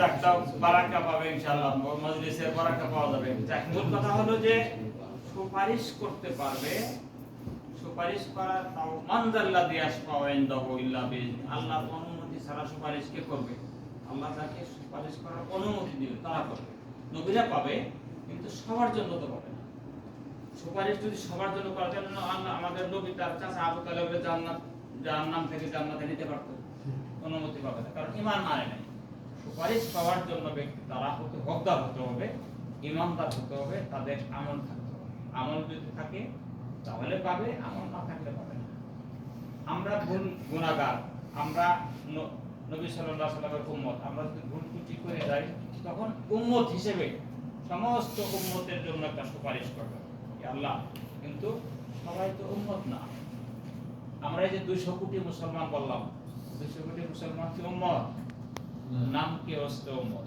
যাক তাও বারাকা পাবে ইনশাআল্লাহ, মজলিসের বারাকা পাওয়া যাবে। যাক মূল কথা হলো যে সুপারিশ করতে পারবে, সুপারিশ করা তাও মানজাল্লাযী ইয়াশফাউ ইনদাহু ইল্লা বিইذনি, আল্লাহর অনুমতি ছাড়া সুপারিশ কে করবে? আল্লাহ যাকে সুপারিশ করার অনুমতি দিবে তারা করবে। নবীরা পাবে, কিন্তু সবার জন্য তো পাবে না। সুপারিশ যদি সবার জন্য করার জন্য আল্লাহ আমাদের নবী তার চাচা আবু তালেবের জাহান্নাম থেকে জান্নাতে নিতে পারতো, অনুমতি পাবে না, কারণ ঈমান আনে নাই। সুপারিশ পাওয়ার জন্য ব্যক্তি তারা হতে হকদার হতে হবে, ঈমানদার হতে হবে, তাদের আমল থাকতে হবে। আমল যদি থাকে তাহলে পাবে, আমল না থাকলে পাবে না। আমরা গুনাহগার, আমরা নবী সাল্লাল্লাহু আলাইহি ওয়াসাল্লামের উম্মত, আমরা যদি ভুল ত্রুটি করে যাই তখন উম্মত হিসেবে সমস্ত উম্মতের জন্য একটা সুপারিশ করবে আল্লাহ। কিন্তু সবাই তো উম্মত না। আমরা এই যে 200 কোটি মুসলমান বললাম, 200 কোটি মুসলমান কি উম্মত? নাম কি হচ্ছে উম্মত?